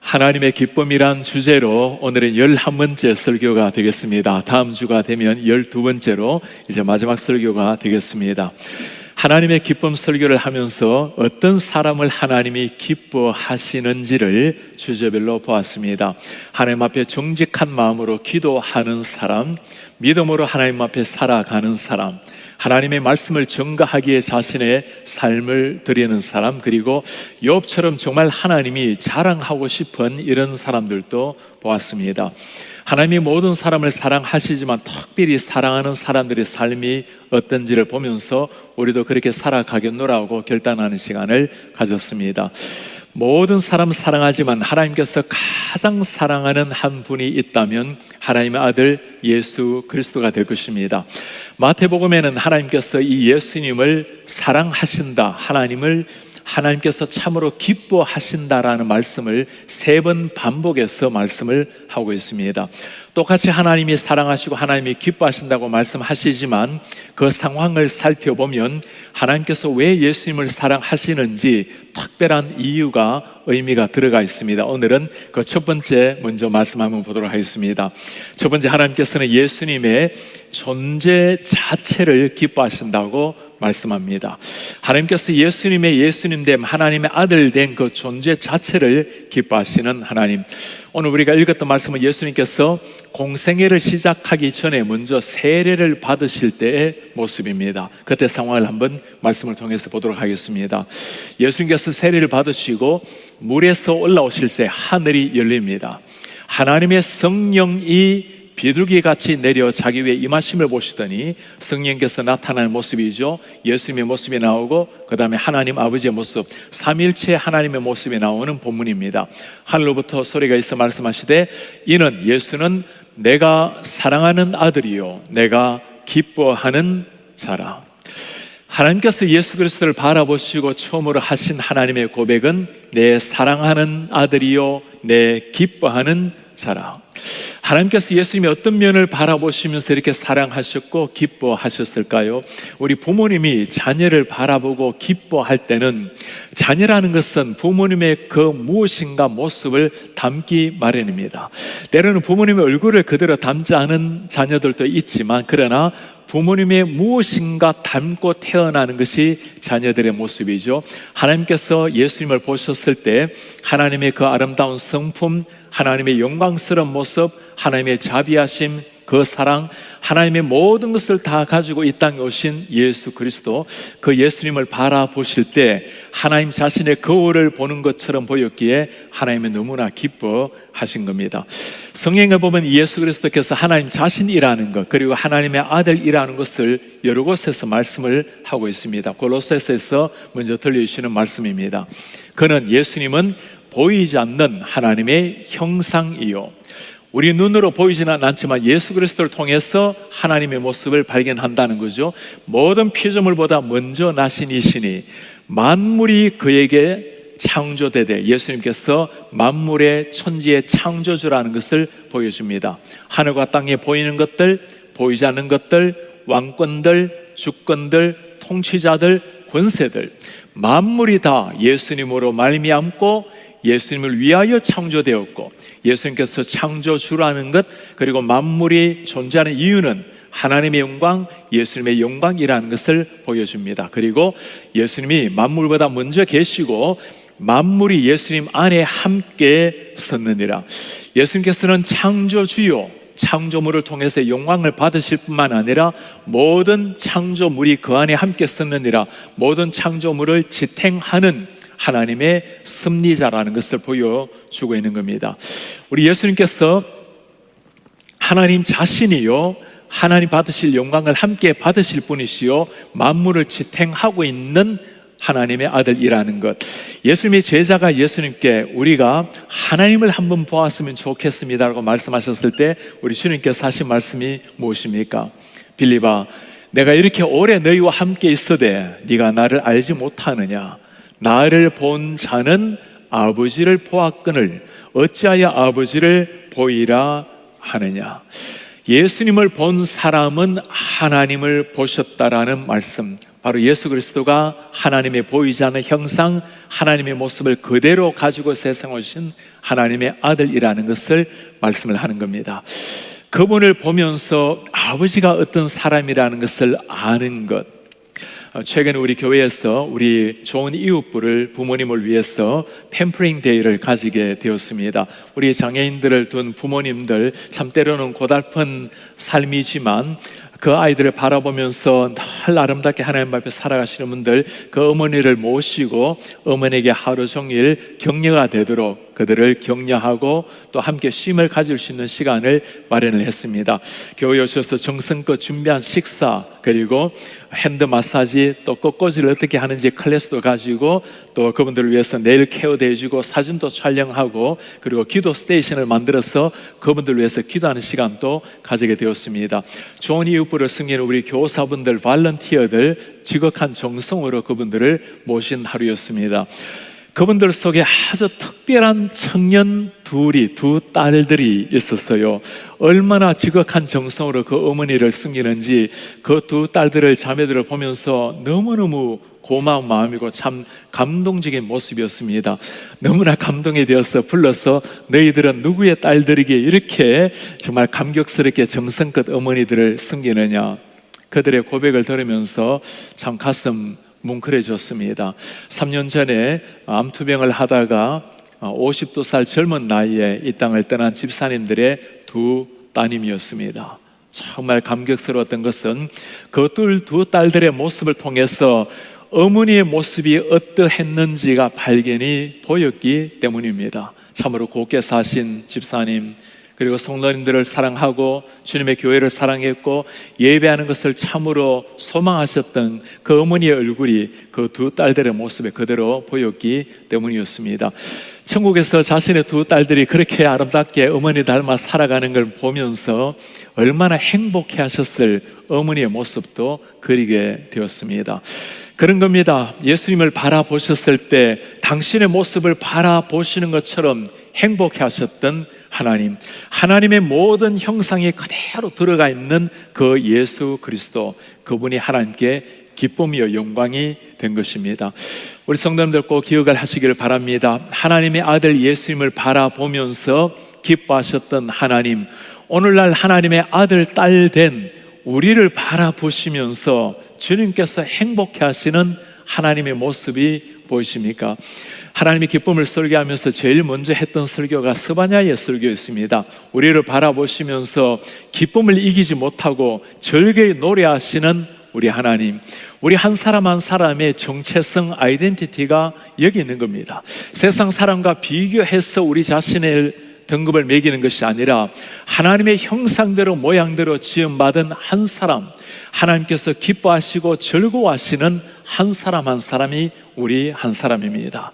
하나님의 기쁨이란 주제로 오늘은 11번째 설교가 되겠습니다. 다음 주가 되면 12번째로 이제 마지막 설교가 되겠습니다. 하나님의 기쁨 설교를 하면서 어떤 사람을 하나님이 기뻐하시는지를 주제별로 보았습니다. 하나님 앞에 정직한 마음으로 기도하는 사람, 믿음으로 하나님 앞에 살아가는 사람, 하나님의 말씀을 전가하기에 자신의 삶을 드리는 사람, 그리고 욥처럼 정말 하나님이 자랑하고 싶은 이런 사람들도 보았습니다. 하나님이 모든 사람을 사랑하시지만 특별히 사랑하는 사람들의 삶이 어떤지를 보면서 우리도 그렇게 살아가겠노라고 결단하는 시간을 가졌습니다. 모든 사람 사랑하지만 하나님께서 가장 사랑하는 한 분이 있다면 하나님의 아들 예수 그리스도가 될 것입니다. 마태복음에는 하나님께서 이 예수님을 사랑하신다, 하나님께서 참으로 기뻐하신다라는 말씀을 3번 반복해서 말씀을 하고 있습니다. 똑같이 하나님이 사랑하시고 하나님이 기뻐하신다고 말씀하시지만 그 상황을 살펴보면 하나님께서 왜 예수님을 사랑하시는지 특별한 이유가, 의미가 들어가 있습니다. 오늘은 그 첫 번째 먼저 말씀 한번 보도록 하겠습니다. 첫 번째, 하나님께서는 예수님의 존재 자체를 기뻐하신다고 말씀합니다. 하나님께서 예수님의 예수님됨, 하나님의 아들 된 그 존재 자체를 기뻐하시는 하나님. 오늘 우리가 읽었던 말씀은 예수님께서 공생애를 시작하기 전에 먼저 세례를 받으실 때의 모습입니다. 그때 상황을 한번 말씀을 통해서 보도록 하겠습니다. 예수님께서 세례를 받으시고 물에서 올라오실 때 하늘이 열립니다. 하나님의 성령이 비둘기같이 내려 자기 위에 임하심을 보시더니 성령께서 나타나는 모습이죠. 예수님의 모습이 나오고 그 다음에 하나님 아버지의 모습, 삼일체 하나님의 모습이 나오는 본문입니다. 하늘로부터 소리가 있어 말씀하시되 이는 예수는 내가 사랑하는 아들이요 내가 기뻐하는 자라. 하나님께서 예수 그리스도를 바라보시고 처음으로 하신 하나님의 고백은 내 사랑하는 아들이요 내 기뻐하는 자라. 하나님께서 예수님이 어떤 면을 바라보시면서 이렇게 사랑하셨고 기뻐하셨을까요? 우리 부모님이 자녀를 바라보고 기뻐할 때는 자녀라는 것은 부모님의 그 무엇인가 모습을 담기 마련입니다. 때로는 부모님의 얼굴을 그대로 담지 않은 자녀들도 있지만 그러나 부모님의 무엇인가 닮고 태어나는 것이 자녀들의 모습이죠. 하나님께서 예수님을 보셨을 때 하나님의 그 아름다운 성품, 하나님의 영광스러운 모습, 하나님의 자비하심, 그 사랑, 하나님의 모든 것을 다 가지고 이 땅에 오신 예수 그리스도, 그 예수님을 바라보실 때 하나님 자신의 거울을 보는 것처럼 보였기에 하나님이 너무나 기뻐하신 겁니다. 성경을 보면 예수 그리스도께서 하나님 자신이라는 것, 그리고 하나님의 아들이라는 것을 여러 곳에서 말씀을 하고 있습니다. 골로새서에서 먼저 들려주시는 말씀입니다. 그는, 예수님은 보이지 않는 하나님의 형상이요, 우리 눈으로 보이지는 않지만 예수 그리스도를 통해서 하나님의 모습을 발견한다는 거죠. 모든 피조물보다 먼저 나신 이시니 만물이 그에게 창조되되, 예수님께서 만물의 천지의 창조주라는 것을 보여줍니다. 하늘과 땅에 보이는 것들, 보이지 않는 것들, 왕권들, 주권들, 통치자들, 권세들, 만물이 다 예수님으로 말미암고 예수님을 위하여 창조되었고, 예수님께서 창조주라는 것, 그리고 만물이 존재하는 이유는 하나님의 영광, 예수님의 영광이라는 것을 보여줍니다. 그리고 예수님이 만물보다 먼저 계시고 만물이 예수님 안에 함께 섰느니라. 예수님께서는 창조주요, 창조물을 통해서 영광을 받으실 뿐만 아니라 모든 창조물이 그 안에 함께 섰느니라, 모든 창조물을 지탱하는 하나님의 섭리자라는 것을 보여주고 있는 겁니다. 우리 예수님께서 하나님 자신이요, 하나님 받으실 영광을 함께 받으실 분이시요, 만물을 지탱하고 있는 하나님의 아들이라는 것. 예수님의 제자가 예수님께 우리가 하나님을 한번 보았으면 좋겠습니다라고 말씀하셨을 때 우리 주님께서 하신 말씀이 무엇입니까? 빌립아, 내가 이렇게 오래 너희와 함께 있어대 네가 나를 알지 못하느냐? 나를 본 자는 아버지를 보았거늘 어찌하여 아버지를 보이라 하느냐? 예수님을 본 사람은 하나님을 보셨다라는 말씀, 바로 예수 그리스도가 하나님의 보이지 않는 형상, 하나님의 모습을 그대로 가지고 세상에 오신 하나님의 아들이라는 것을 말씀을 하는 겁니다. 그분을 보면서 아버지가 어떤 사람이라는 것을 아는 것. 최근에 우리 교회에서 우리 좋은 이웃부를 부모님을 위해서 팸퍼링 데이를 가지게 되었습니다. 우리 장애인들을 둔 부모님들, 참 때로는 고달픈 삶이지만 그 아이들을 바라보면서 늘 아름답게 하나님 앞에 살아가시는 분들, 그 어머니를 모시고 어머니에게 하루 종일 격려가 되도록 그들을 격려하고 또 함께 쉼을 가질 수 있는 시간을 마련을 했습니다. 교회에 오셔서 정성껏 준비한 식사, 그리고 핸드 마사지, 또 꽃꽂이를 어떻게 하는지 클래스도 가지고, 또 그분들을 위해서 네일 케어도 해주고 사진도 촬영하고, 그리고 기도 스테이션을 만들어서 그분들을 위해서 기도하는 시간도 가지게 되었습니다. 좋은 이웃부를 섬기는 우리 교사분들, 발런티어들 지극한 정성으로 그분들을 모신 하루였습니다. 그분들 속에 아주 특별한 청년 두 딸들이 있었어요. 얼마나 지극한 정성으로 그 어머니를 섬기는지 그 두 딸들을, 자매들을 보면서 너무너무 고마운 마음이고 참 감동적인 모습이었습니다. 너무나 감동이 되어서 불러서 너희들은 누구의 딸들이기에 이렇게 정말 감격스럽게 정성껏 어머니들을 섬기느냐. 그들의 고백을 들으면서 참 가슴 뭉클해졌습니다. 3년 전에 암투병을 하다가 52살 젊은 나이에 이 땅을 떠난 집사님들의 두 따님이었습니다. 정말 감격스러웠던 것은 그 두 딸들의 모습을 통해서 어머니의 모습이 어떠했는지가 발견이 보였기 때문입니다. 참으로 곱게 사신 집사님, 그리고 성도님들을 사랑하고 주님의 교회를 사랑했고 예배하는 것을 참으로 소망하셨던 그 어머니의 얼굴이 그 두 딸들의 모습에 그대로 보였기 때문이었습니다. 천국에서 자신의 두 딸들이 그렇게 아름답게 어머니 닮아 살아가는 걸 보면서 얼마나 행복해 하셨을 어머니의 모습도 그리게 되었습니다. 그런 겁니다. 예수님을 바라보셨을 때 당신의 모습을 바라보시는 것처럼 행복해 하셨던 하나님, 하나님의 모든 형상이 그대로 들어가 있는 그 예수 그리스도, 그분이 하나님께 기쁨이요 영광이 된 것입니다. 우리 성도님들 꼭 기억을 하시기를 바랍니다. 하나님의 아들 예수님을 바라보면서 기뻐하셨던 하나님, 오늘날 하나님의 아들, 딸 된 우리를 바라보시면서 주님께서 행복해 하시는 하나님의 모습이 보이십니까? 하나님의 기쁨을 설교하면서 제일 먼저 했던 설교가 스바냐의 설교였습니다. 우리를 바라보시면서 기쁨을 이기지 못하고 절개의 노래하시는 우리 하나님, 우리 한 사람 한 사람의 정체성, 아이덴티티가 여기 있는 겁니다. 세상 사람과 비교해서 우리 자신의 등급을 매기는 것이 아니라 하나님의 형상대로 모양대로 지음받은 한 사람, 하나님께서 기뻐하시고 즐거워하시는 한 사람 한 사람이 우리 한 사람입니다.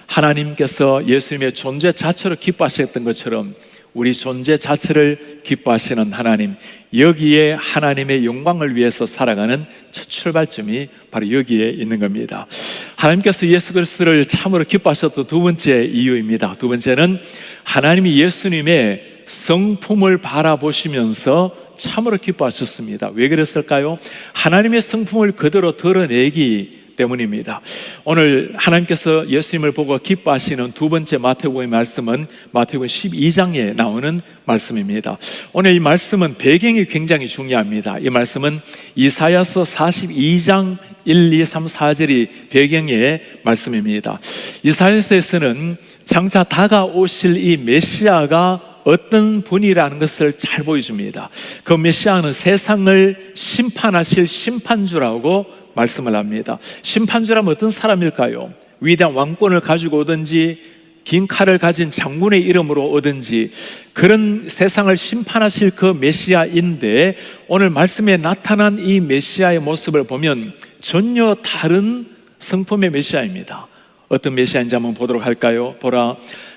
하나님께서 예수님의 존재 자체로 기뻐하셨던 것처럼 우리 존재 자체를 기뻐하시는 하나님, 여기에 하나님의 영광을 위해서 살아가는 첫 출발점이 바로 여기에 있는 겁니다. 하나님께서 예수 그리스도를 참으로 기뻐하셨던 두 번째 이유입니다. 두 번째는 하나님이 예수님의 성품을 바라보시면서 참으로 기뻐하셨습니다. 왜 그랬을까요? 하나님의 성품을 그대로 드러내기 때문입니다. 오늘 하나님께서 예수님을 보고 기뻐하시는 두 번째 마태복음의 말씀은 마태복음 12장에 나오는 말씀입니다. 오늘 이 말씀은 배경이 굉장히 중요합니다. 이 말씀은 이사야서 42장 1, 2, 3, 4절이 배경의 말씀입니다. 이사야서에서는 장차 다가오실 이 메시아가 어떤 분이라는 것을 잘 보여줍니다. 그 메시아는 세상을 심판하실 심판주라고 말씀을 합니다. 심판주라면 어떤 사람일까요? 위대한 왕권을 가지고 오든지 긴 칼을 가진 장군의 이름으로 오든지 그런 세상을 심판하실 그 메시아인데, 오늘 말씀에 나타난 이 메시아의 모습을 보면 전혀 다른 성품의 메시아입니다. 어떤 메시아인지 한번 보도록 할까요? 보라,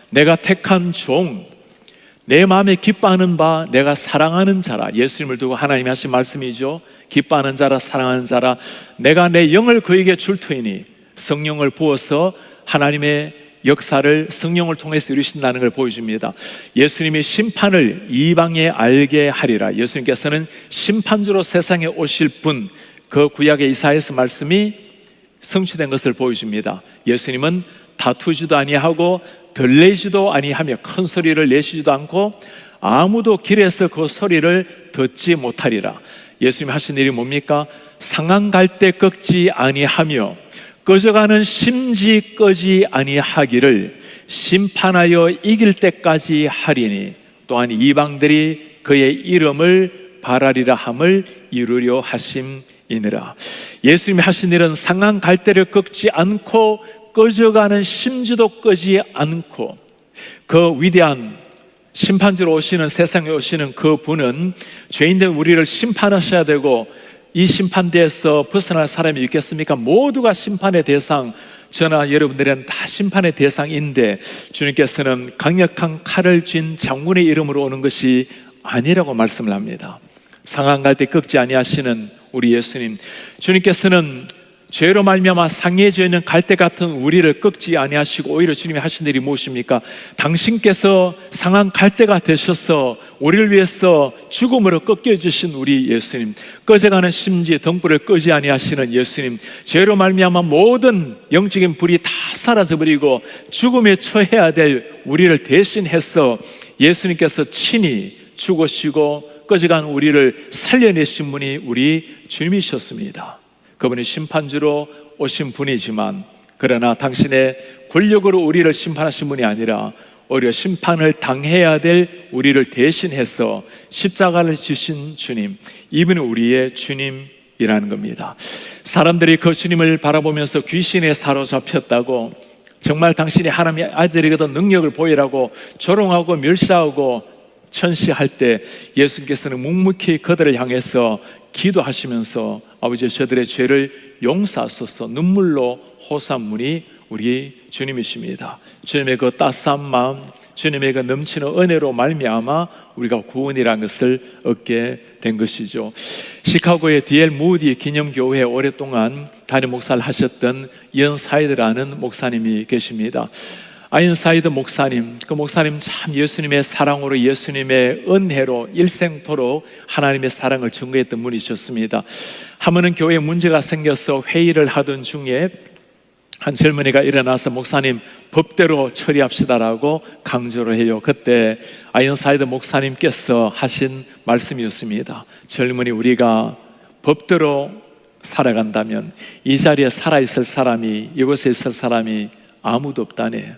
내가 택한 종, 내 마음에 기뻐하는 바 내가 사랑하는 자라. 예수님을 두고 하나님이 하신 말씀이죠. 기뻐하는 자라, 사랑하는 자라. 내가 내 영을 그에게 줄 터이니, 성령을 부어서 하나님의 역사를 성령을 통해서 이루신다는 걸 보여줍니다. 예수님이 심판을 이방에 알게 하리라. 예수님께서는 심판주로 세상에 오실 분, 그 구약의 이사야서 말씀이 성취된 것을 보여줍니다. 예수님은 다투지도 아니하고 들리지도 아니하며 큰 소리를 내시지도 않고 아무도 길에서 그 소리를 듣지 못하리라. 예수님이 하신 일이 뭡니까? 상한 갈대 꺾지 아니하며 꺼져가는 심지 끄지 아니하기를 심판하여 이길 때까지 하리니 또한 이방들이 그의 이름을 바라리라 함을 이루려 하심이니라. 예수님이 하신 일은 상한 갈대를 꺾지 않고 꺼져가는 심지도 끄지 않고 그 위대한 심판주로 오시는, 세상에 오시는 그 분은 죄인된 우리를 심판하셔야 되고, 이 심판대에서 벗어날 사람이 있겠습니까? 모두가 심판의 대상, 저나 여러분들은 다 심판의 대상인데 주님께서는 강력한 칼을 쥔 장군의 이름으로 오는 것이 아니라고 말씀을 합니다. 상한 갈대 꺾지 아니하시는 우리 예수님, 주님께서는 죄로 말미암아 상해져 있는 갈대 같은 우리를 꺾지 아니하시고 오히려 주님이 하신 일이 무엇입니까? 당신께서 상한 갈대가 되셔서 우리를 위해서 죽음으로 꺾여주신 우리 예수님, 꺼져가는 심지 등불을 끄지 아니하시는 예수님, 죄로 말미암아 모든 영적인 불이 다 사라져버리고 죽음에 처해야 될 우리를 대신해서 예수님께서 친히 죽으시고 꺼져간 우리를 살려내신 분이 우리 주님이셨습니다. 그분이 심판주로 오신 분이지만, 그러나 당신의 권력으로 우리를 심판하신 분이 아니라 오히려 심판을 당해야 될 우리를 대신해서 십자가를 지신 주님, 이분이 우리의 주님이라는 겁니다. 사람들이 그 주님을 바라보면서 귀신에 사로잡혔다고, 정말 당신이 하나님의 아들이거든 능력을 보이라고 조롱하고 멸시하고 천시할 때 예수님께서는 묵묵히 그들을 향해서 기도하시면서 아버지, 저들의 죄를 용서하소서 눈물로 호소한 분이 우리 주님이십니다. 주님의 그 따스한 마음, 주님의 그 넘치는 은혜로 말미암아 우리가 구원이라는 것을 얻게 된 것이죠. 시카고의 D.L. 무디 기념교회에 오랫동안 담임 목사를 하셨던 이언 사이드라는 목사님이 계십니다. 아인사이드 목사님, 그 목사님 참 예수님의 사랑으로, 예수님의 은혜로 일생토록 하나님의 사랑을 증거했던 분이셨습니다. 한 번은 교회에 문제가 생겨서 회의를 하던 중에 한 젊은이가 일어나서 목사님 법대로 처리합시다라고 강조를 해요. 그때 아인사이드 목사님께서 하신 말씀이었습니다. 젊은이, 우리가 법대로 살아간다면 이 자리에 살아있을 사람이, 이곳에 있을 사람이 아무도 없다네.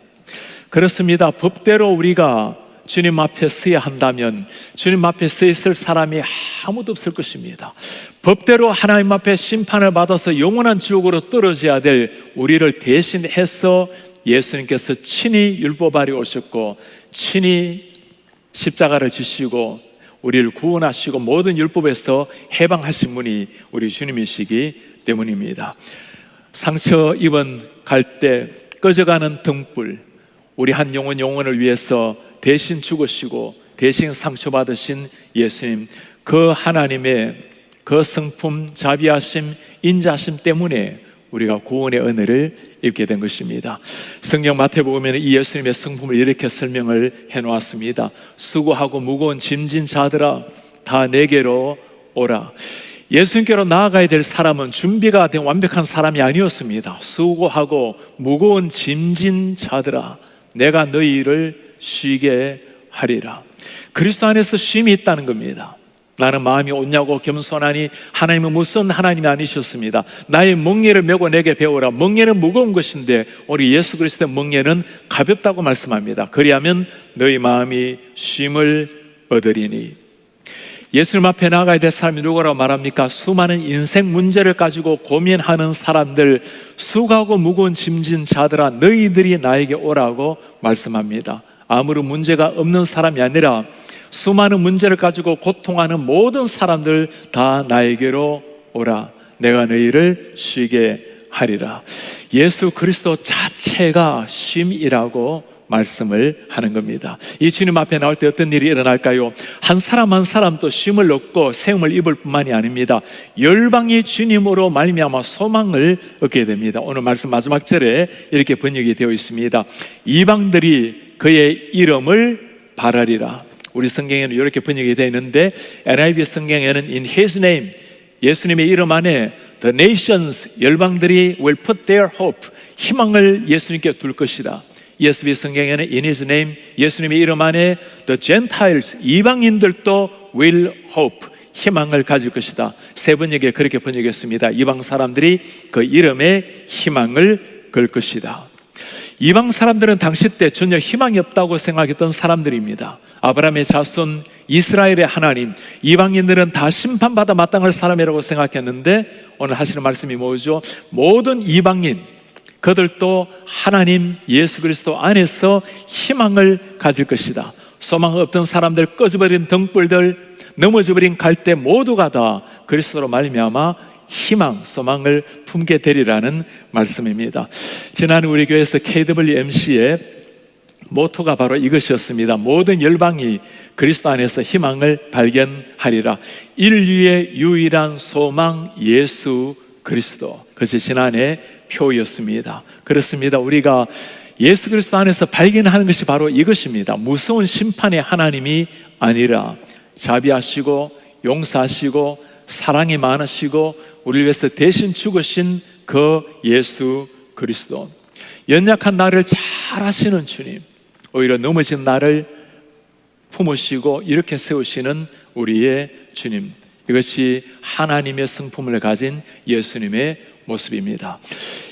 그렇습니다. 법대로 우리가 주님 앞에 서야 한다면 주님 앞에 서 있을 사람이 아무도 없을 것입니다. 법대로 하나님 앞에 심판을 받아서 영원한 지옥으로 떨어져야 될 우리를 대신해서 예수님께서 친히 율법 아래 오셨고 친히 십자가를 지시고 우리를 구원하시고 모든 율법에서 해방하신 분이 우리 주님이시기 때문입니다. 상처 입은 갈대, 꺼져가는 등불, 우리 한 영혼을 위해서 대신 죽으시고 대신 상처받으신 예수님, 그 하나님의 그 성품, 자비하심, 인자하심 때문에 우리가 구원의 은혜를 입게 된 것입니다. 성경 마태복음에는 이 예수님의 성품을 이렇게 설명을 해놓았습니다. 수고하고 무거운 짐진 자들아, 다 내게로 오라. 예수님께로 나아가야 될 사람은 준비가 된 완벽한 사람이 아니었습니다. 수고하고 무거운 짐진 자들아, 내가 너희를 쉬게 하리라. 그리스도 안에서 쉼이 있다는 겁니다. 나는 마음이 온유하고 겸손하니 하나님은 무서운 하나님이 아니셨습니다. 나의 멍에를 메고 내게 배우라. 멍에는 무거운 것인데 우리 예수 그리스도의 멍에는 가볍다고 말씀합니다. 그리하면 너희 마음이 쉼을 얻으리니. 예수님 앞에 나가야 될 사람이 누구라고 말합니까? 수많은 인생 문제를 가지고 고민하는 사람들, 수고하고 무거운 짐진 자들아, 너희들이 나에게 오라고 말씀합니다. 아무런 문제가 없는 사람이 아니라 수많은 문제를 가지고 고통하는 모든 사람들 다 나에게로 오라. 내가 너희를 쉬게 하리라. 예수 그리스도 자체가 쉼이라고 말씀을 하는 겁니다. 이 주님 앞에 나올 때 어떤 일이 일어날까요? 한 사람 한 사람 또 쉼을 얻고 세움을 입을 뿐만이 아닙니다. 열방이 주님으로 말미암아 소망을 얻게 됩니다. 오늘 말씀 마지막 절에 이렇게 번역이 되어 있습니다. 이방들이 그의 이름을 바라리라. 우리 성경에는 이렇게 번역이 되어 있는데 NIV 성경에는 In His name, 예수님의 이름 안에 The nations, 열방들이 will put their hope, 희망을 예수님께 둘 것이다. ESV 성경에는 In His name, 예수님의 이름 안에 The Gentiles, 이방인들도 will hope, 희망을 가질 것이다. 세 번역에 그렇게 번역했습니다. 이방 사람들이 그 이름에 희망을 걸 것이다. 이방 사람들은 당시 때 전혀 희망이 없다고 생각했던 사람들입니다. 아브라함의 자손, 이스라엘의 하나님, 이방인들은 다 심판받아 마땅할 사람이라고 생각했는데 오늘 하시는 말씀이 뭐죠? 모든 이방인, 그들도 하나님 예수 그리스도 안에서 희망을 가질 것이다. 소망 없던 사람들, 꺼져버린 등불들, 넘어져버린 갈대 모두가 다 그리스도로 말미암아 희망, 소망을 품게 되리라는 말씀입니다. 지난 우리 교회에서 KWMC의 모토가 바로 이것이었습니다. 모든 열방이 그리스도 안에서 희망을 발견하리라. 인류의 유일한 소망 예수 그리스도, 그것이 지난해 표였습니다. 그렇습니다. 우리가 예수 그리스도 안에서 발견하는 것이 바로 이것입니다. 무서운 심판의 하나님이 아니라 자비하시고 용서하시고 사랑이 많으시고 우리를 위해서 대신 죽으신 그 예수 그리스도, 연약한 나를 잘 아시는 주님, 오히려 넘어진 나를 품으시고 이렇게 세우시는 우리의 주님, 이것이 하나님의 성품을 가진 예수님의 모습입니다.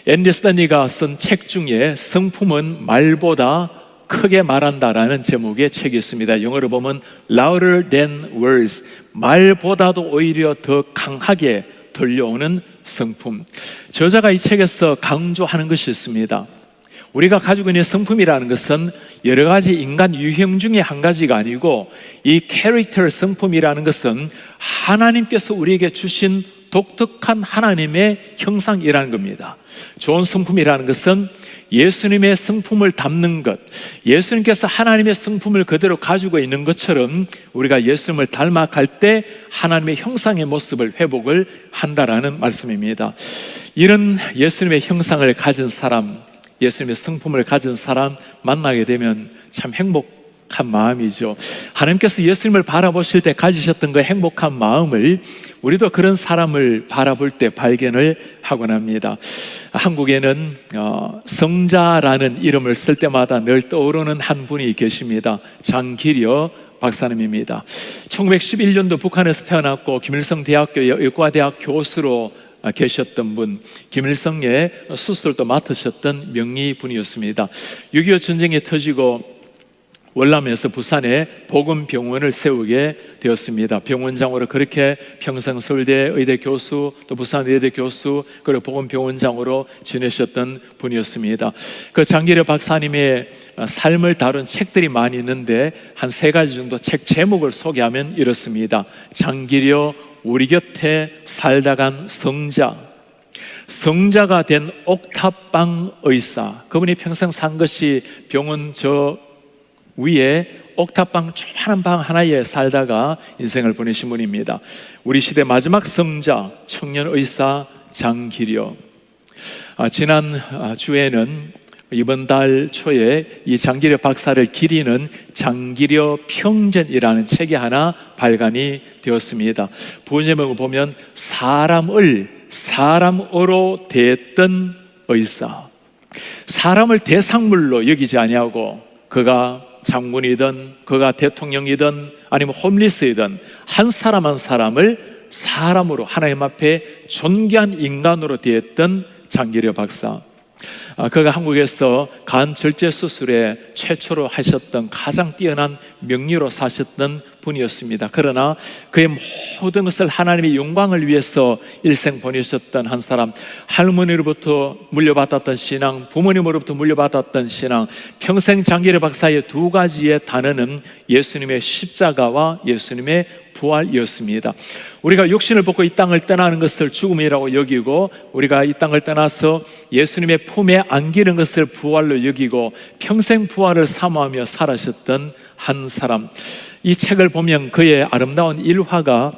앤디 스탠리가 쓴 책 중에 성품은 말보다 크게 말한다라는 제목의 책이 있습니다. 영어로 보면 louder than words, 말보다도 오히려 더 강하게 들려오는 성품. 저자가 이 책에서 강조하는 것이 있습니다. 우리가 가지고 있는 성품이라는 것은 여러 가지 인간 유형 중에 한 가지가 아니고 이 캐릭터 성품이라는 것은 하나님께서 우리에게 주신 독특한 하나님의 형상이라는 겁니다. 좋은 성품이라는 것은 예수님의 성품을 담는 것, 예수님께서 하나님의 성품을 그대로 가지고 있는 것처럼 우리가 예수님을 닮아갈 때 하나님의 형상의 모습을 회복을 한다라는 말씀입니다. 이런 예수님의 형상을 가진 사람, 예수님의 성품을 가진 사람 만나게 되면 참 행복한 마음이죠. 하나님께서 예수님을 바라보실 때 가지셨던 그 행복한 마음을 우리도 그런 사람을 바라볼 때 발견을 하곤 합니다. 한국에는 성자라는 이름을 쓸 때마다 늘 떠오르는 한 분이 계십니다. 장기려 박사님입니다. 1911년도 북한에서 태어났고 김일성 대학교의 의과대학 교수로 계셨던 분, 김일성의 수술도 맡으셨던 명의분이었습니다. 6.25 전쟁이 터지고 월남에서 부산에 복음병원을 세우게 되었습니다. 병원장으로 그렇게 평생 서울대 의대 교수, 또 부산 의대 교수, 그리고 복음병원장으로 지내셨던 분이었습니다. 그 장기려 박사님의 삶을 다룬 책들이 많이 있는데 한 세 가지 정도 책 제목을 소개하면 이렇습니다. 장기려 우리 곁에 살다 간 성자, 성자가 된 옥탑방 의사, 그분이 평생 산 것이 병원 저 위에 옥탑방 조그마한 방 하나에 살다가 인생을 보내신 분입니다. 우리 시대 마지막 성자, 청년 의사 장기려. 지난 주에는 이번 달 초에 이 장기려 박사를 기리는 장기려 평전이라는 책이 하나 발간이 되었습니다. 부제목을 보면 사람으로 대했던 의사, 사람을 대상물로 여기지 아니하고 그가 장군이든 그가 대통령이든 아니면 홈리스이든 한 사람 한 사람을 사람으로 하나님 앞에 존귀한 인간으로 대했던 장기려 박사. 그가 한국에서 간 절제 수술에 최초로 하셨던 가장 뛰어난 명리로 사셨던 분이었습니다. 그러나 그의 모든 것을 하나님의 영광을 위해서 일생 보내셨던 한 사람, 할머니로부터 물려받았던 신앙, 부모님으로부터 물려받았던 신앙, 평생 장기려 박사의 두 가지의 단어는 예수님의 십자가와 예수님의 부활이었습니다. 우리가 육신을 벗고 이 땅을 떠나는 것을 죽음이라고 여기고, 우리가 이 땅을 떠나서 예수님의 품에 안기는 것을 부활로 여기고 평생 부활을 사모하며 살아셨던 한 사람, 이 책을 보면 그의 아름다운 일화가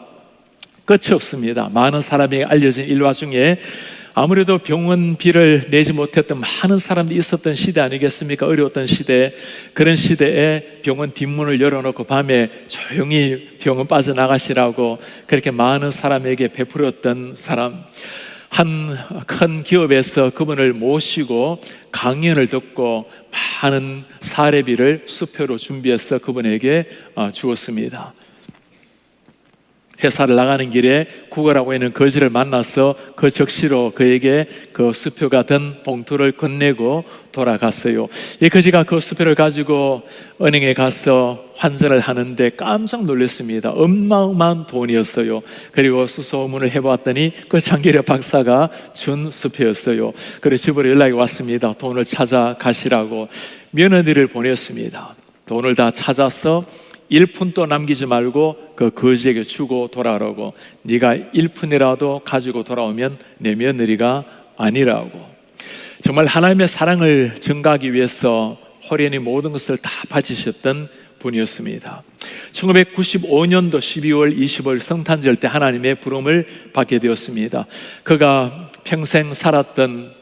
끝이 없습니다. 많은 사람에게 알려진 일화 중에 아무래도 병원비를 내지 못했던 많은 사람들이 있었던 시대 아니겠습니까? 어려웠던 시대, 그런 시대에 병원 뒷문을 열어놓고 밤에 조용히 병원 빠져나가시라고 그렇게 많은 사람에게 베풀었던 사람, 한 큰 기업에서 그분을 모시고 강연을 듣고 많은 사례비를 수표로 준비해서 그분에게 주었습니다. 회사를 나가는 길에 구걸하고 있는 거지를 만나서 그 적시로 그에게 그 수표가 든 봉투를 건네고 돌아갔어요. 이 거지가 그 수표를 가지고 은행에 가서 환전을 하는데 깜짝 놀랐습니다. 어마어마한 돈이었어요. 그리고 수소문을 해보았더니 그 장기력 박사가 준 수표였어요. 그래서 집으로 연락이 왔습니다. 돈을 찾아가시라고 며느리를 보냈습니다. 돈을 다 찾아서 1푼도 남기지 말고 그 거지에게 주고 돌아오라고. 네가 1푼이라도 가지고 돌아오면 내 며느리가 아니라고. 정말 하나님의 사랑을 증가하기 위해서 호련히 모든 것을 다 바치셨던 분이었습니다. 1995년도 12월 20일 성탄절 때 하나님의 부름을 받게 되었습니다. 그가 평생 살았던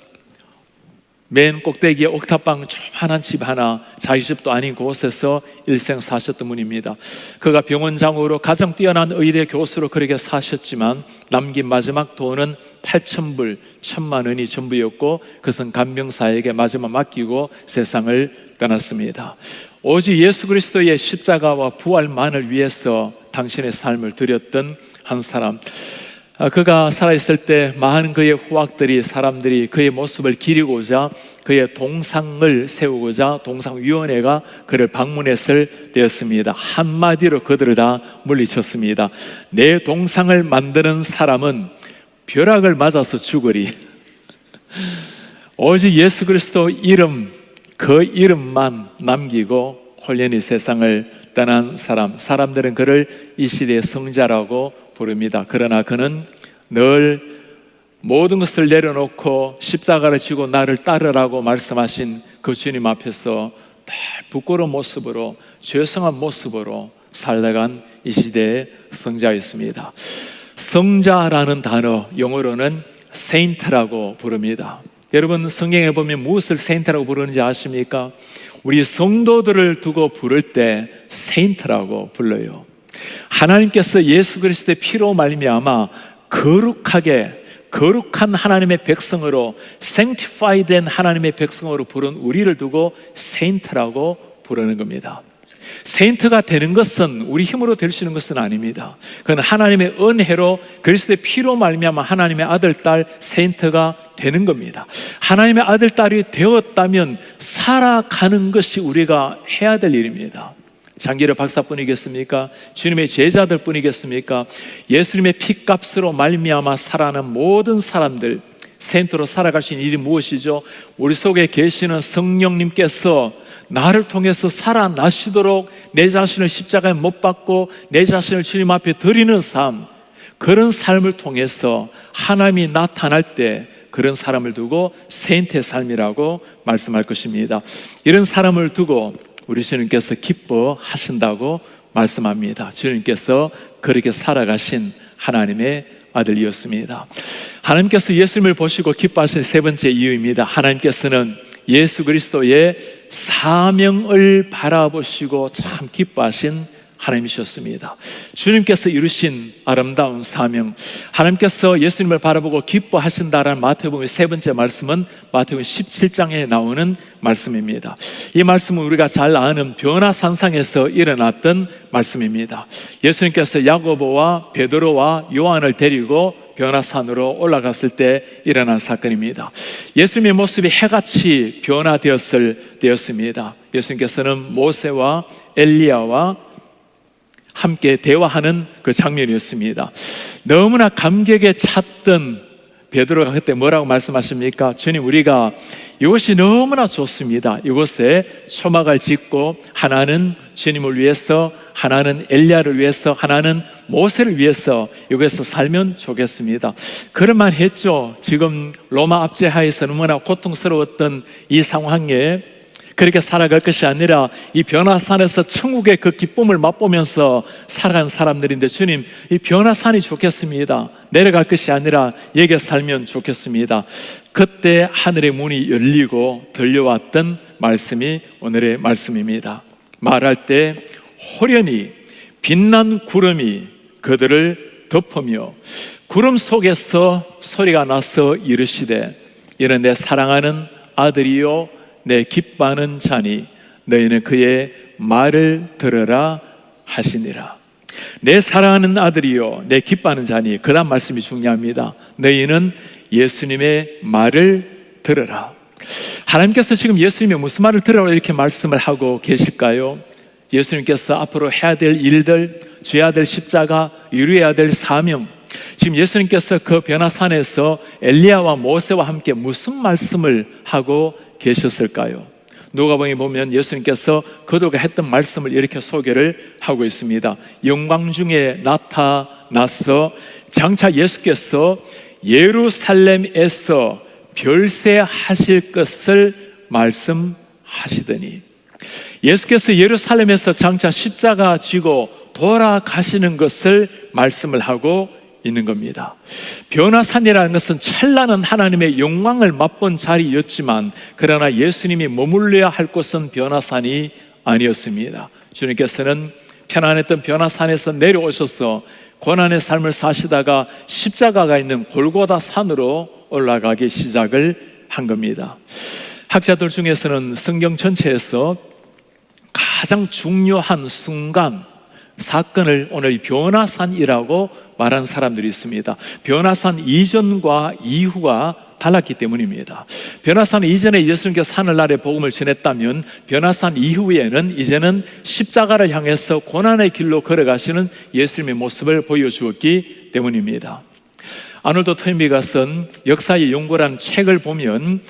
맨 꼭대기에 옥탑방 조만한 집 하나, 자기 집도 아닌 곳에서 일생 사셨던 분입니다. 그가 병원장으로 가장 뛰어난 의대 교수로 그렇게 사셨지만 남긴 마지막 돈은 8,000불, 1,000만 원이 전부였고 그것은 간병사에게 마지막 맡기고 세상을 떠났습니다. 오직 예수 그리스도의 십자가와 부활만을 위해서 당신의 삶을 드렸던 한 사람, 그가 살아있을 때 많은 그의 후학들이, 사람들이 그의 모습을 기리고자 그의 동상을 세우고자 동상위원회가 그를 방문했을 때였습니다. 한마디로 그들을 다 물리쳤습니다. 내 동상을 만드는 사람은 벼락을 맞아서 죽으리. 오직 예수 그리스도 이름, 그 이름만 남기고 홀연히 세상을 떠난 사람, 사람들은 그를 이 시대의 성자라고 부릅니다. 그러나 그는 늘 모든 것을 내려놓고 십자가를 지고 나를 따르라고 말씀하신 그 주님 앞에서 늘 부끄러운 모습으로, 죄성한 모습으로 살다간 이 시대의 성자였습니다. 성자라는 단어 영어로는 saint라고 부릅니다. 여러분, 성경에 보면 무엇을 saint라고 부르는지 아십니까? 우리 성도들을 두고 부를 때 saint라고 불러요. 하나님께서 예수 그리스도의 피로 말미암아 거룩한 하나님의 백성으로, sanctify 된 하나님의 백성으로 부른 우리를 두고 saint라고 부르는 겁니다. 세인트가 되는 것은 우리 힘으로 될 수 있는 것은 아닙니다. 그건 하나님의 은혜로 그리스도의 피로 말미암아 하나님의 아들, 딸 세인트가 되는 겁니다. 하나님의 아들, 딸이 되었다면 살아가는 것이 우리가 해야 될 일입니다. 장기를 박사뿐이겠습니까? 주님의 제자들 뿐이겠습니까? 예수님의 피값으로 말미암아 살아가는 모든 사람들, 세인트로 살아갈 수 있는 일이 무엇이죠? 우리 속에 계시는 성령님께서 나를 통해서 살아나시도록 내 자신을 십자가에 못 박고 내 자신을 주님 앞에 드리는 삶, 그런 삶을 통해서 하나님이 나타날 때 그런 사람을 두고 세인트의 삶이라고 말씀할 것입니다. 이런 사람을 두고 우리 주님께서 기뻐하신다고 말씀합니다. 주님께서 그렇게 살아가신 하나님의 아들이었습니다. 하나님께서 예수님을 보시고 기뻐하신 세 번째 이유입니다. 하나님께서는 예수 그리스도의 사명을 바라보시고 참 기뻐하신 하나님이셨습니다. 주님께서 이루신 아름다운 사명, 하나님께서 예수님을 바라보고 기뻐하신다라는 마태복음의 세 번째 말씀은 마태복음 17장에 나오는 말씀입니다. 이 말씀은 우리가 잘 아는 변화산상에서 일어났던 말씀입니다. 예수님께서 야고보와 베드로와 요한을 데리고 변화산으로 올라갔을 때 일어난 사건입니다. 예수님의 모습이 해같이 변화되었을 때였습니다. 예수님께서는 모세와 엘리야와 함께 대화하는 그 장면이었습니다. 너무나 감격에 찼던 베드로가 그때 뭐라고 말씀하십니까? 주님, 우리가 이것이 너무나 좋습니다. 이곳에 초막을 짓고 하나는 주님을 위해서, 하나는 엘리야를 위해서, 하나는 모세를 위해서 여기서 살면 좋겠습니다. 그럴만 했죠. 지금 로마 압제하에서 너무나 고통스러웠던 이 상황에 그렇게 살아갈 것이 아니라 이 변화산에서 천국의 그 기쁨을 맛보면서 살아간 사람들인데, 주님, 이 변화산이 좋겠습니다. 내려갈 것이 아니라 여기에 살면 좋겠습니다. 그때 하늘의 문이 열리고 들려왔던 말씀이 오늘의 말씀입니다. 말할 때 호련히 빛난 구름이 그들을 덮으며 구름 속에서 소리가 나서 이르시되, 이는 내 사랑하는 아들이요 내 기뻐하는 자니 너희는 그의 말을 들으라 하시니라. 내 사랑하는 아들이요 내 기뻐하는 자니, 그 다음 말씀이 중요합니다. 너희는 예수님의 말을 들으라. 하나님께서 지금 예수님의 무슨 말을 들으라고 이렇게 말씀을 하고 계실까요? 예수님께서 앞으로 해야 될 일들, 져야 될 십자가, 이루어야 될 사명, 지금 예수님께서 그 변화산에서 엘리야와 모세와 함께 무슨 말씀을 하고 계셨을까요? 누가복음에 보면 예수님께서 그들과 했던 말씀을 이렇게 소개를 하고 있습니다. 영광 중에 나타나서 장차 예수께서 예루살렘에서 별세하실 것을 말씀하시더니, 예수께서 예루살렘에서 장차 십자가 지고 돌아가시는 것을 말씀을 하고 있는 겁니다. 변화산이라는 것은 찬란한 하나님의 영광을 맛본 자리였지만, 그러나 예수님이 머물러야 할 곳은 변화산이 아니었습니다. 주님께서는 편안했던 변화산에서 내려오셔서 고난의 삶을 사시다가 십자가가 있는 골고다 산으로 올라가기 시작을 한 겁니다. 학자들 중에서는 성경 전체에서 가장 중요한 순간, 사건을 오늘 변화산이라고 말한 사람들이 있습니다. 변화산 이전과 이후가 달랐기 때문입니다. 변화산 이전에 예수님께서 하늘나라의 복음을 전했다면, 변화산 이후에는 이제는 십자가를 향해서 고난의 길로 걸어가시는 예수님의 모습을 보여주었기 때문입니다. 아놀드 토인비가 쓴 역사의 연구라는 책을 보면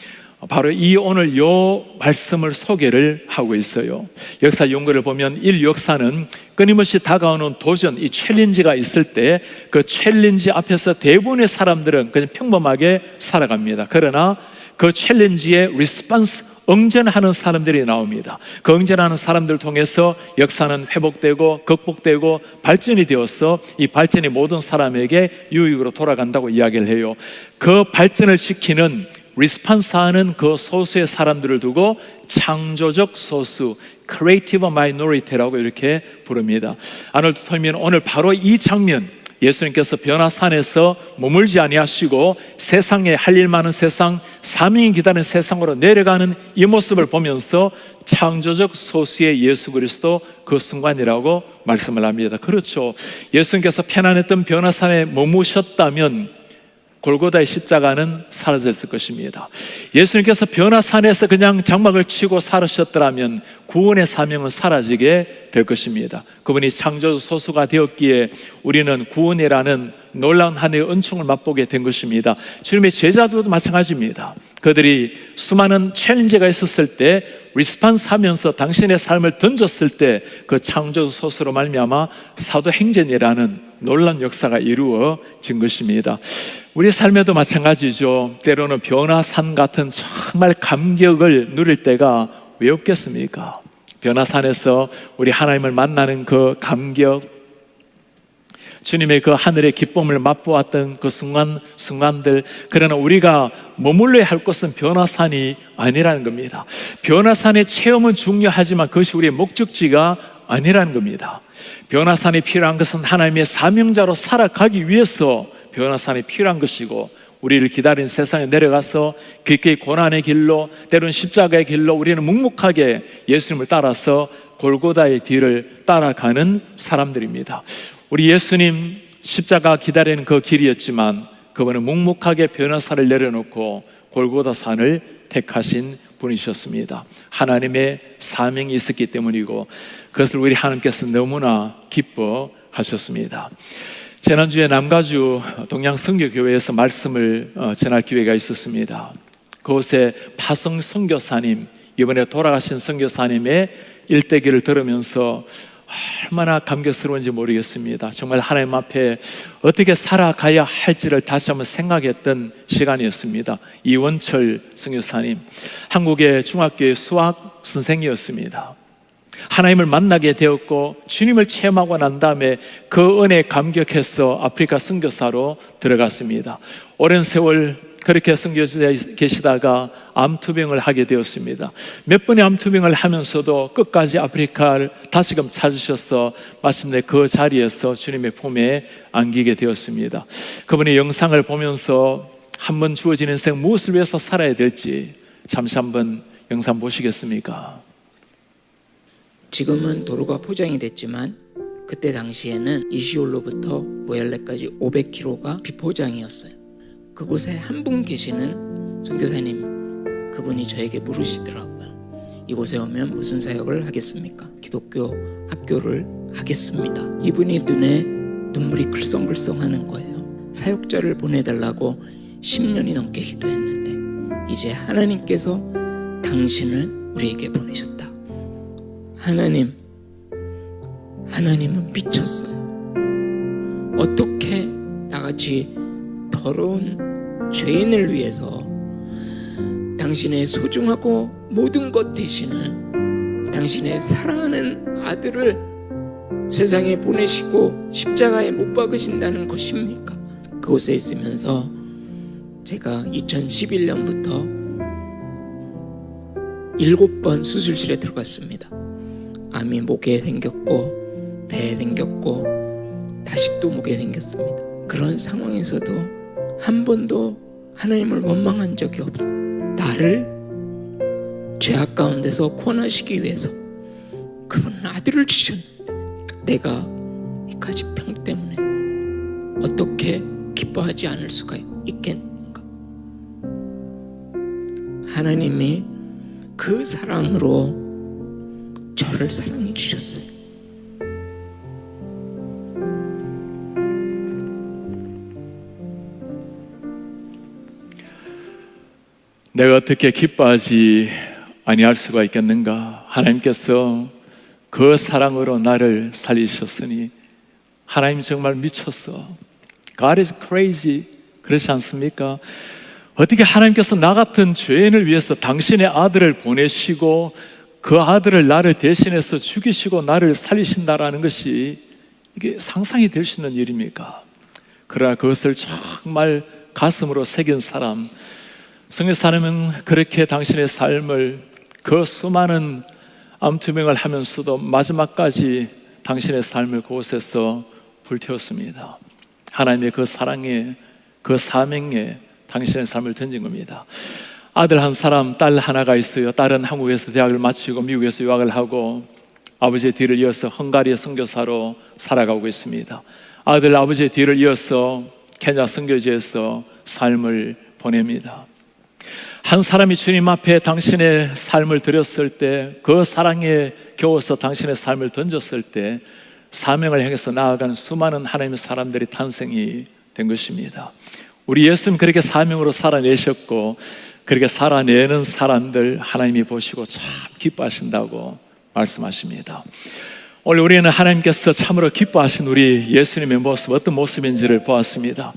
바로 이 오늘 요 말씀을 소개를 하고 있어요. 역사 연구를 보면 인류 역사는 끊임없이 다가오는 도전, 이 챌린지가 있을 때 그 챌린지 앞에서 대부분의 사람들은 그냥 평범하게 살아갑니다. 그러나 그 챌린지에 리스폰스, 응전하는 사람들이 나옵니다. 그 응전하는 사람들을 통해서 역사는 회복되고 극복되고 발전이 되어서 이 발전이 모든 사람에게 유익으로 돌아간다고 이야기를 해요. 그 발전을 시키는 리스폰스하는 그 소수의 사람들을 두고 창조적 소수, creative minority라고 이렇게 부릅니다. 아놀드 토인비는 오늘 바로 이 장면, 예수님께서 변화산에서 머물지 아니하시고 세상에 할 일 많은 세상, 사명이 기다리는 세상으로 내려가는 이 모습을 보면서 창조적 소수의 예수 그리스도 그 순간이라고 말씀을 합니다. 그렇죠. 예수님께서 편안했던 변화산에 머무셨다면 골고다의 십자가는 사라졌을 것입니다. 예수님께서 변화산에서 그냥 장막을 치고 살으셨더라면 구원의 사명은 사라지게 될 것입니다. 그분이 창조주 소수가 되었기에 우리는 구원이라는 놀라운 하나님의 은총을 맛보게 된 것입니다. 주님의 제자들도 마찬가지입니다. 그들이 수많은 챌린지가 있었을 때 리스폰스 하면서 당신의 삶을 던졌을 때 그 창조주 소수로 말미암아 사도행전이라는 놀라운 역사가 이루어진 것입니다. 우리 삶에도 마찬가지죠. 때로는 변화산 같은 정말 감격을 누릴 때가 왜 없겠습니까? 변화산에서 우리 하나님을 만나는 그 감격, 주님의 그 하늘의 기쁨을 맛보았던 그 순간들, 그러나 우리가 머물러야 할 곳은 변화산이 아니라는 겁니다. 변화산의 체험은 중요하지만 그것이 우리의 목적지가 아니라는 겁니다. 변화산이 필요한 것은 하나님의 사명자로 살아가기 위해서 변화산이 필요한 것이고, 우리를 기다린 세상에 내려가서 깊게 고난의 길로, 때로는 십자가의 길로 우리는 묵묵하게 예수님을 따라서 골고다의 길을 따라가는 사람들입니다. 우리 예수님 십자가 기다리는 그 길이었지만 그분은 묵묵하게 변화산을 내려놓고 골고다 산을 택하신 분이셨습니다. 하나님의 사명이 있었기 때문이고 그것을 우리 하나님께서 너무나 기뻐하셨습니다. 지난주에 남가주 동양선교교회에서 말씀을 전할 기회가 있었습니다. 그곳에 파성 선교사님, 이번에 돌아가신 선교사님의 일대기를 들으면서 얼마나 감격스러운지 모르겠습니다. 정말 하나님 앞에 어떻게 살아가야 할지를 다시 한번 생각했던 시간이었습니다. 이원철 선교사님, 한국의 중학교의 수학 선생이었습니다. 하나님을 만나게 되었고 주님을 체험하고 난 다음에 그 은혜에 감격해서 아프리카 선교사로 들어갔습니다. 오랜 세월 그렇게 선교지에 계시다가 암투병을 하게 되었습니다. 몇 번의 암투병을 하면서도 끝까지 아프리카를 다시금 찾으셔서 마침내 그 자리에서 주님의 품에 안기게 되었습니다. 그분의 영상을 보면서 한 번 주어진 인생 무엇을 위해서 살아야 될지 잠시 한번 영상 보시겠습니까? 지금은 도로가 포장이 됐지만 그때 당시에는 이시올로부터 모얄레까지 500km가 비포장이었어요. 그곳에 한 분 계시는 선교사님, 그분이 저에게 물으시더라고요. 이곳에 오면 무슨 사역을 하겠습니까? 기독교 학교를 하겠습니다. 이분이 눈에 눈물이 글썽글썽하는 거예요. 사역자를 보내달라고 10년이 넘게 기도했는데 이제 하나님께서 당신을 우리에게 보내셨다. 하나님은 미쳤어요. 어떻게 나같이 더러운 죄인을 위해서 당신의 소중하고 모든 것 되시는 당신의 사랑하는 아들을 세상에 보내시고 십자가에 못 박으신다는 것입니까? 그곳에 있으면서 제가 2011년부터 7번 수술실에 들어갔습니다. 암이 목에 생겼고 배에 생겼고 다시 또 목에 생겼습니다. 그런 상황에서도 한 번도 하나님을 원망한 적이 없어요. 나를 죄악 가운데서 구원하시기 위해서 그분은 아들을 주셨는데 내가 이까지 병 때문에 어떻게 기뻐하지 않을 수가 있겠는가? 하나님이 그 사랑으로 저를 사랑해 주셨어요. 내가 어떻게 기뻐하지 아니할 수가 있겠는가? 하나님께서 그 사랑으로 나를 살리셨으니 하나님 정말 미쳤어. God is crazy. 그렇지 않습니까? 어떻게 하나님께서 나 같은 죄인을 위해서 당신의 아들을 보내시고 그 아들을 나를 대신해서 죽이시고 나를 살리신다라는 것이 이게 상상이 될 수 있는 일입니까? 그러나 그것을 정말 가슴으로 새긴 사람, 선교사님은 그렇게 당신의 삶을 그 수많은 암투병을 하면서도 마지막까지 당신의 삶을 그곳에서 불태웠습니다. 하나님의 그 사랑에, 그 사명에 당신의 삶을 던진 겁니다. 아들 한 사람, 딸 하나가 있어요. 딸은 한국에서 대학을 마치고 미국에서 유학을 하고 아버지의 뒤를 이어서 헝가리의 선교사로 살아가고 있습니다. 아들 아버지의 뒤를 이어서 케냐 선교지에서 삶을 보냅니다. 한 사람이 주님 앞에 당신의 삶을 드렸을 때, 그 사랑에 겨워서 당신의 삶을 던졌을 때 사명을 향해서 나아가는 수많은 하나님의 사람들이 탄생이 된 것입니다. 우리 예수님 그렇게 사명으로 살아내셨고 그렇게 살아내는 사람들 하나님이 보시고 참 기뻐하신다고 말씀하십니다. 오늘 우리는 하나님께서 참으로 기뻐하신 우리 예수님의 모습, 어떤 모습인지를 보았습니다.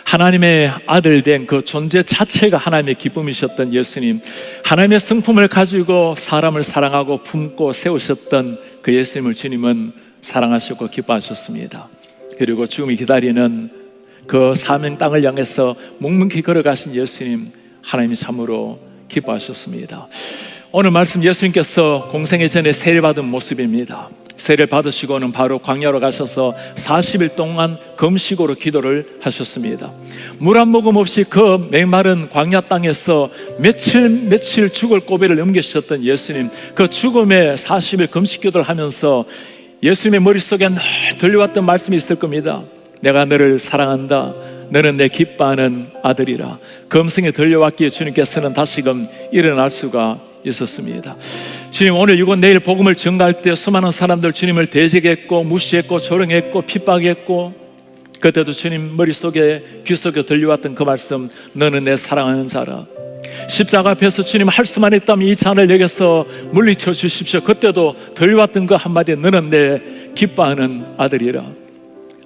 하나님의 아들 된 그 존재 자체가 하나님의 기쁨이셨던 예수님, 하나님의 성품을 가지고 사람을 사랑하고 품고 세우셨던 그 예수님을 주님은 사랑하셨고 기뻐하셨습니다. 그리고 죽음이 기다리는 그 사명 땅을 향해서 묵묵히 걸어가신 예수님, 하나님이 참으로 기뻐하셨습니다. 오늘 말씀 예수님께서 공생애 전에 세례 받은 모습입니다. 세례를 받으시고는 바로 광야로 가셔서 40일 동안 금식으로 기도를 하셨습니다. 물 한 모금 없이 그 메마른 광야 땅에서 며칠 죽을 고비를 넘기셨던 예수님, 그 죽음의 40일 금식 기도를 하면서 예수님의 머릿속에 늘 들려왔던 말씀이 있을 겁니다. 내가 너를 사랑한다. 너는 내 기뻐하는 아들이라. 그 음성이 들려왔기에 주님께서는 다시금 일어날 수가 있었습니다. 주님, 오늘 이곳 내일 복음을 전가할 때 수많은 사람들 주님을 대적했고 무시했고 조롱했고 핍박했고 그때도 주님 머릿속에 귀속에 들려왔던 그 말씀, 너는 내 사랑하는 자라. 십자가 앞에서 주님 할 수만 있다면 이 잔을 여기서 물리쳐 주십시오. 그때도 들려왔던 그 한마디, 너는 내 기뻐하는 아들이라.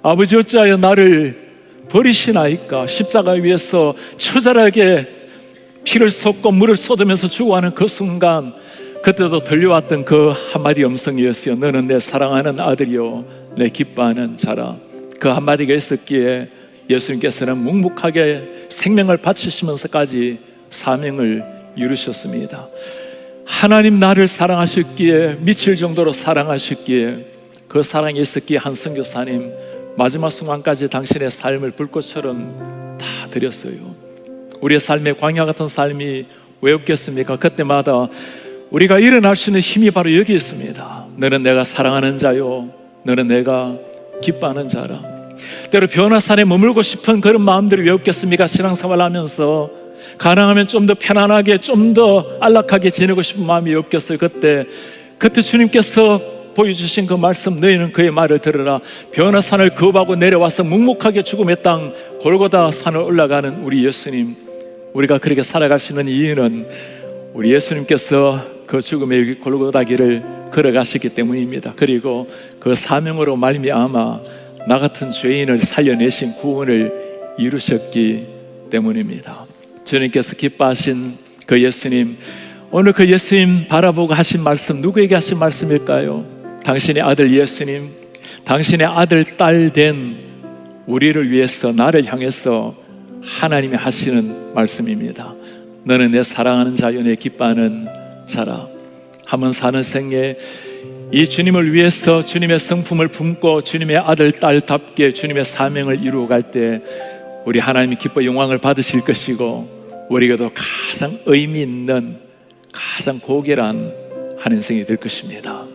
아버지 어찌하여 나를 버리시나이까. 십자가 위에서 처절하게 피를 쏟고 물을 쏟으면서 죽어가는 그 순간, 그때도 들려왔던 그 한마디 음성이었어요. 너는 내 사랑하는 아들이요 내 기뻐하는 자라. 그 한마디가 있었기에 예수님께서는 묵묵하게 생명을 바치시면서까지 사명을 이루셨습니다. 하나님 나를 사랑하셨기에, 미칠 정도로 사랑하셨기에, 그 사랑이 있었기에 한 선교사님 마지막 순간까지 당신의 삶을 불꽃처럼 다 드렸어요. 우리의 삶의 광야 같은 삶이 왜 없겠습니까? 그때마다 우리가 일어날 수 있는 힘이 바로 여기 있습니다. 너는 내가 사랑하는 자요 너는 내가 기뻐하는 자라. 때로 변화산에 머물고 싶은 그런 마음들이 왜 없겠습니까? 신앙생활 하면서 가능하면 좀 더 편안하게, 좀 더 안락하게 지내고 싶은 마음이 없겠어요. 그때 주님께서 보여주신 그 말씀, 너희는 그의 말을 들으라. 변화산을 거부하고 내려와서 묵묵하게 죽음의 땅 골고다 산을 올라가는 우리 예수님, 우리가 그렇게 살아갈 수 있는 이유는 우리 예수님께서 그 죽음의 골고다 길을 걸어가셨기 때문입니다. 그리고 그 사명으로 말미암아 나 같은 죄인을 살려내신 구원을 이루셨기 때문입니다. 주님께서 기뻐하신 그 예수님, 오늘 그 예수님 바라보고 하신 말씀, 누구에게 하신 말씀일까요? 당신의 아들 예수님, 당신의 아들 딸 된 우리를 위해서, 나를 향해서 하나님이 하시는 말씀입니다. 너는 내 사랑하는 자요 내 기뻐하는 자라. 한번 사는 생에 이 주님을 위해서 주님의 성품을 품고 주님의 아들 딸답게 주님의 사명을 이루어갈 때 우리 하나님이 기뻐 영광을 받으실 것이고, 우리에게도 가장 의미 있는, 가장 고결한 한 인생이 될 것입니다.